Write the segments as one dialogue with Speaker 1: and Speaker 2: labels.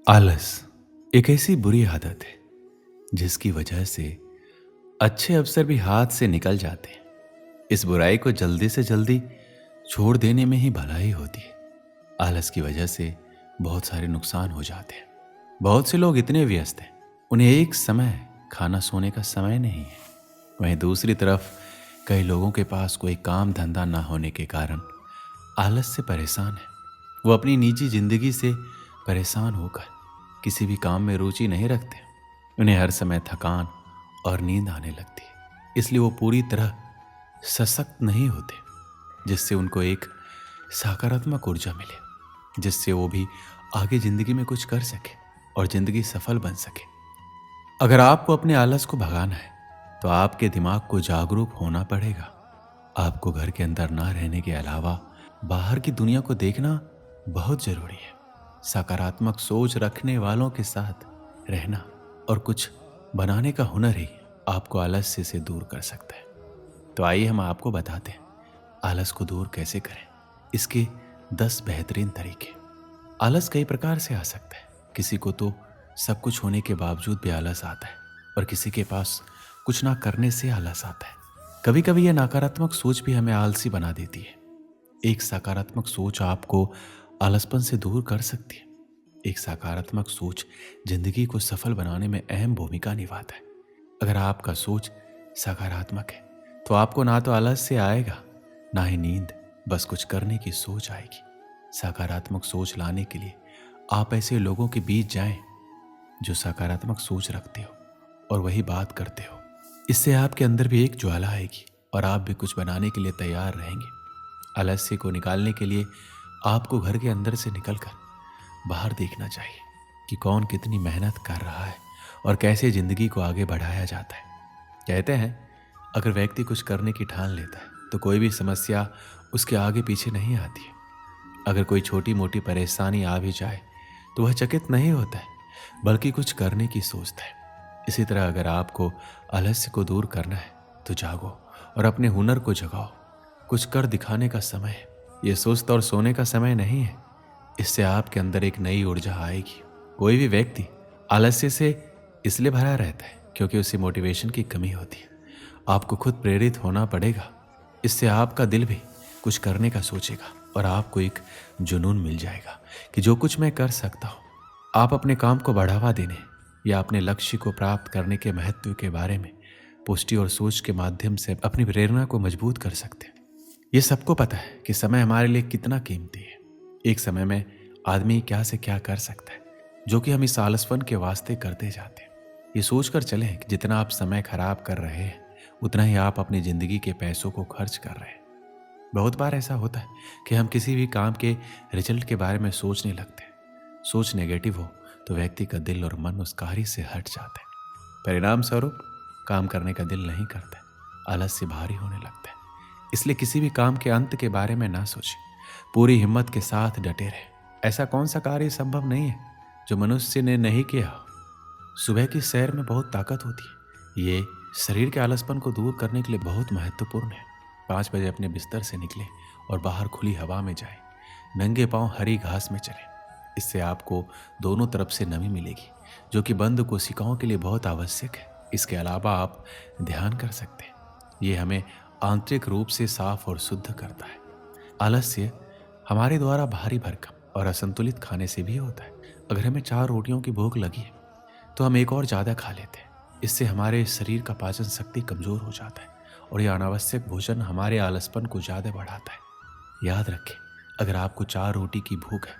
Speaker 1: आलस एक ऐसी बुरी आदत है जिसकी वजह से अच्छे अवसर भी हाथ से निकल जाते हैं। इस बुराई को जल्दी से जल्दी छोड़ देने में ही भलाई होती है। आलस की वजह से बहुत सारे नुकसान हो जाते हैं। बहुत से लोग इतने व्यस्त हैं, उन्हें एक समय खाना सोने का समय नहीं है। वहीं दूसरी तरफ कई लोगों के पास कोई काम धंधा ना होने के कारण आलस से परेशान है। वो अपनी निजी जिंदगी से परेशान होकर किसी भी काम में रुचि नहीं रखते। उन्हें हर समय थकान और नींद आने लगती है, इसलिए वो पूरी तरह सशक्त नहीं होते, जिससे उनको एक सकारात्मक ऊर्जा मिले, जिससे वो भी आगे जिंदगी में कुछ कर सके और जिंदगी सफल बन सके। अगर आपको अपने आलस को भगाना है तो आपके दिमाग को जागरूक होना पड़ेगा। आपको घर के अंदर ना रहने के अलावा बाहर की दुनिया को देखना बहुत जरूरी है। सकारात्मक सोच रखने वालों के साथ रहना और कुछ बनाने का हुनर ही आपको आलस्य से दूर कर सकता है। तो आइए हम आपको बताते हैं आलस को दूर कैसे करें, इसके 10 बेहतरीन तरीके। आलस कई प्रकार से आ सकता है। किसी को तो सब कुछ होने के बावजूद भी आलस आता है और किसी के पास कुछ ना करने से आलस आता है। कभी कभी यह नकारात्मक सोच भी हमें आलसी बना देती है। एक सकारात्मक सोच आपको आलसपन से दूर कर सकती है। एक सकारात्मक सोच जिंदगी को सफल बनाने में अहम भूमिका निभाता है। अगर आपका सोच सकारात्मक है तो आपको ना तो आलस्य आएगा ना ही नींद, बस कुछ करने की सोच आएगी। सकारात्मक सोच लाने के लिए आप ऐसे लोगों के बीच जाएं जो सकारात्मक सोच रखते हो और वही बात करते हो। इससे आपके अंदर भी एक ज्वाला आएगी और आप भी कुछ बनाने के लिए तैयार रहेंगे। आलस्य को निकालने के लिए आपको घर के अंदर से निकलकर बाहर देखना चाहिए कि कौन कितनी मेहनत कर रहा है और कैसे जिंदगी को आगे बढ़ाया जाता है। कहते हैं अगर व्यक्ति कुछ करने की ठान लेता है तो कोई भी समस्या उसके आगे पीछे नहीं आती है। अगर कोई छोटी मोटी परेशानी आ भी जाए तो वह चकित नहीं होता है, बल्कि कुछ करने की सोचता है। इसी तरह अगर आपको आलस्य को दूर करना है तो जागो और अपने हुनर को जगाओ। कुछ कर दिखाने का समय है, ये सुस्त और सोने का समय नहीं है। इससे आपके अंदर एक नई ऊर्जा आएगी। कोई भी व्यक्ति आलस्य से इसलिए भरा रहता है क्योंकि उसे मोटिवेशन की कमी होती है। आपको खुद प्रेरित होना पड़ेगा। इससे आपका दिल भी कुछ करने का सोचेगा और आपको एक जुनून मिल जाएगा कि जो कुछ मैं कर सकता हूँ। आप अपने काम को बढ़ावा देने या अपने लक्ष्य को प्राप्त करने के महत्व के बारे में पुष्टि और सोच के माध्यम से अपनी प्रेरणा को मजबूत कर सकते हैं। ये सबको पता है कि समय हमारे लिए कितना कीमती है। एक समय में आदमी क्या से क्या कर सकता है, जो कि हम इस आलसपन के वास्ते करते जाते हैं। ये सोचकर चलें कि जितना आप समय खराब कर रहे हैं उतना ही आप अपनी जिंदगी के पैसों को खर्च कर रहे हैं। बहुत बार ऐसा होता है कि हम किसी भी काम के रिजल्ट के बारे में सोचने लगते हैं। सोच नेगेटिव हो तो व्यक्ति का दिल और मन उस कार्य से हट जाता है। परिणाम स्वरूप काम करने का दिल नहीं करता है, आलस्य भारी होने लगता है। इसलिए किसी भी काम के अंत के बारे में ना सोचें, पूरी हिम्मत के साथ डटे रहे। ऐसा कौन सा कार्य संभव नहीं है जो मनुष्य ने नहीं किया हो। सुबह की सैर में बहुत ताकत होती है। ये शरीर के आलसपन को दूर करने के लिए बहुत महत्वपूर्ण है। 5 बजे अपने बिस्तर से निकले और बाहर खुली हवा में जाएं। नंगे पांव हरी घास में चलें। इससे आपको दोनों तरफ से नमी मिलेगी, जो कि बंद कोशिकाओं के लिए बहुत आवश्यक है। इसके अलावा आप ध्यान कर सकते हैं। ये हमें आंतरिक रूप से साफ और शुद्ध करता है। आलस्य हमारे द्वारा भारी भरकम और असंतुलित खाने से भी होता है। अगर हमें 4 रोटियों की भूख लगी है तो हम एक और ज़्यादा खा लेते हैं। इससे हमारे शरीर का पाचन शक्ति कमज़ोर हो जाता है और यह अनावश्यक भोजन हमारे आलसपन को ज़्यादा बढ़ाता है। याद रखें, अगर आपको 4 रोटी की भूख है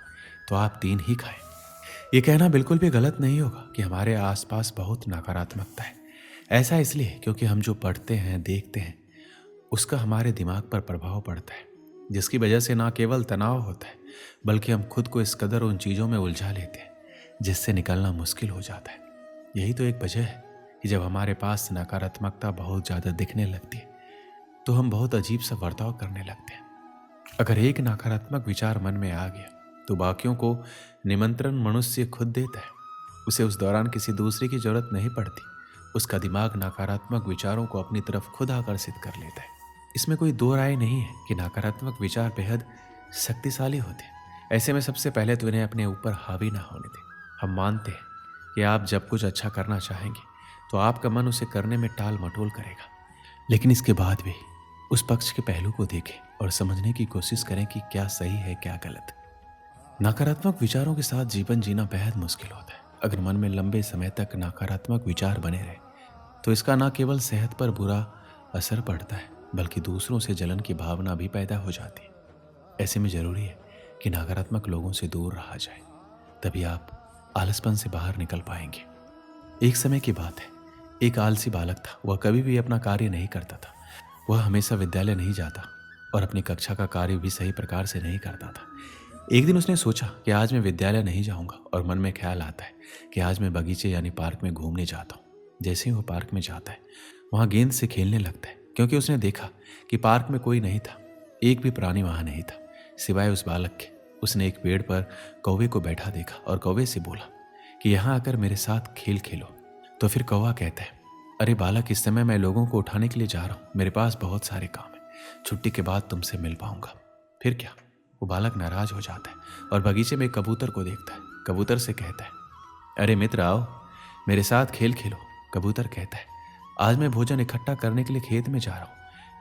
Speaker 1: तो आप 3 ही खाएं। ये कहना बिल्कुल भी गलत नहीं होगा कि हमारे आसपास बहुत नकारात्मकता है। ऐसा इसलिए क्योंकि हम जो पढ़ते हैं, देखते हैं, उसका हमारे दिमाग पर प्रभाव पड़ता है, जिसकी वजह से ना केवल तनाव होता है बल्कि हम खुद को इस कदर उन चीज़ों में उलझा लेते हैं जिससे निकलना मुश्किल हो जाता है। यही तो एक वजह है कि जब हमारे पास नकारात्मकता बहुत ज़्यादा दिखने लगती है तो हम बहुत अजीब सा बर्ताव करने लगते हैं। अगर एक नकारात्मक विचार मन में आ गया तो बाकियों को निमंत्रण मनुष्य खुद देता है। उसे उस दौरान किसी दूसरे की जरूरत नहीं पड़ती। उसका दिमाग नकारात्मक विचारों को अपनी तरफ खुद आकर्षित कर लेता है। इसमें कोई दो राय नहीं है कि नकारात्मक विचार बेहद शक्तिशाली होते हैं। ऐसे में सबसे पहले तो इन्हें अपने ऊपर हावी ना होने दें। हम मानते हैं कि आप जब कुछ अच्छा करना चाहेंगे तो आपका मन उसे करने में टाल मटोल करेगा, लेकिन इसके बाद भी उस पक्ष के पहलू को देखें और समझने की कोशिश करें कि क्या सही है क्या गलत। नकारात्मक विचारों के साथ जीवन जीना बेहद मुश्किल होता है। अगर मन में लंबे समय तक नकारात्मक विचार बने रहे तो इसका न केवल सेहत पर बुरा असर पड़ता है बल्कि दूसरों से जलन की भावना भी पैदा हो जाती है। ऐसे में जरूरी है कि नकारात्मक लोगों से दूर रहा जाए, तभी आप आलसपन से बाहर निकल पाएंगे। एक समय की बात है, एक आलसी बालक था। वह कभी भी अपना कार्य नहीं करता था। वह हमेशा विद्यालय नहीं जाता और अपनी कक्षा का कार्य भी सही प्रकार से नहीं करता था। एक दिन उसने सोचा कि आज मैं विद्यालय नहीं जाऊंगा और मन में ख्याल आता है कि आज मैं बगीचे यानी पार्क में घूमने जाता हूँ। जैसे ही वो पार्क में जाता है वहाँ गेंद से खेलने लगता है, क्योंकि उसने देखा कि पार्क में कोई नहीं था, एक भी प्राणी वहाँ नहीं था सिवाय उस बालक के। उसने एक पेड़ पर कौवे को बैठा देखा और कौवे से बोला कि यहाँ आकर मेरे साथ खेल खेलो। तो फिर कौवा कहता है, अरे बालक, इस समय मैं लोगों को उठाने के लिए जा रहा हूँ, मेरे पास बहुत सारे काम है, छुट्टी के बाद तुमसे मिल पाऊंगा। फिर क्या, वो बालक नाराज हो जाता है और बगीचे में कबूतर को देखता है। कबूतर से कहता है, अरे मित्र आओ, मेरे साथ खेल खेलो। कबूतर कहता है, आज मैं भोजन इकट्ठा करने के लिए खेत में जा रहा हूँ,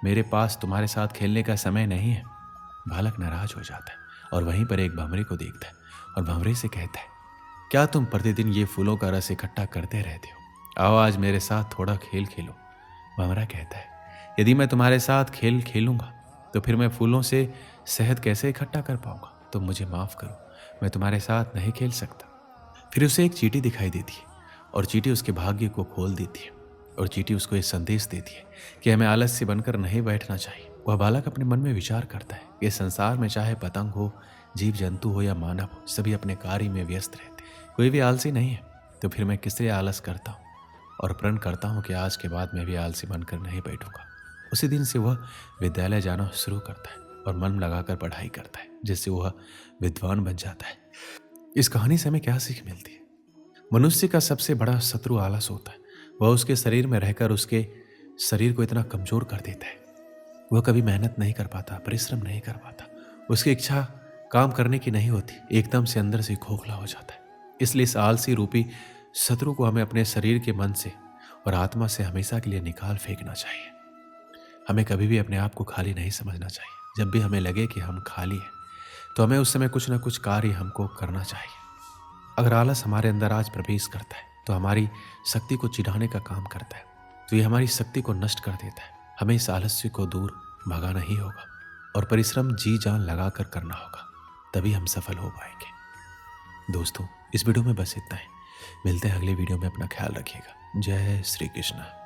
Speaker 1: मेरे पास तुम्हारे साथ खेलने का समय नहीं है। बालक नाराज हो जाता है और वहीं पर एक भंवरे को देखता है और भंवरे से कहता है, क्या तुम प्रतिदिन ये फूलों का रस इकट्ठा करते रहते हो? आओ आज मेरे साथ थोड़ा खेल खेलो। भंवरा कहता है, यदि मैं तुम्हारे साथ खेल खेलूंगा तो फिर मैं फूलों से शहद कैसे इकट्ठा कर पाऊंगा? तुम मुझे माफ करो, मैं तुम्हारे साथ नहीं खेल सकता। फिर उसे एक चींटी दिखाई देती है और चींटी उसके भाग्य को खोल देती है और चींटी उसको एक संदेश देती है कि हमें आलस्य बनकर नहीं बैठना चाहिए। वह बालक अपने मन में विचार करता है कि संसार में चाहे पतंग हो, जीव जंतु हो या मानव हो, सभी अपने कार्य में व्यस्त रहते, कोई भी आलसी नहीं है। तो फिर मैं किस लिए आलस करता हूँ और प्रण करता हूँ कि आज के बाद मैं भी आलसी बनकर नहीं बैठूंगा। उसी दिन से वह विद्यालय जाना शुरू करता है और मन लगाकर पढ़ाई करता है, जिससे वह विद्वान बन जाता है। इस कहानी से हमें क्या सीख मिलती है? मनुष्य का सबसे बड़ा शत्रु आलस होता है। वह उसके शरीर में रहकर उसके शरीर को इतना कमजोर कर देता है, वह कभी मेहनत नहीं कर पाता, परिश्रम नहीं कर पाता, उसकी इच्छा काम करने की नहीं होती, एकदम से अंदर से खोखला हो जाता है। इसलिए इस आलसी रूपी शत्रु को हमें अपने शरीर के मन से और आत्मा से हमेशा के लिए निकाल फेंकना चाहिए। हमें कभी भी अपने आप को खाली नहीं समझना चाहिए। जब भी हमें लगे कि हम खाली हैं तो हमें उस समय कुछ ना कुछ कार्य हमको करना चाहिए। अगर आलस हमारे अंदर आज प्रवेश करता है तो हमारी शक्ति को चिढ़ाने का काम करता है, तो ये हमारी शक्ति को नष्ट कर देता है। हमें इस आलस्य को दूर भगाना ही होगा और परिश्रम जी जान लगा कर करना होगा, तभी हम सफल हो पाएंगे। दोस्तों, इस वीडियो में बस इतना ही। मिलते हैं अगले वीडियो में। अपना ख्याल रखिएगा। जय श्री कृष्ण।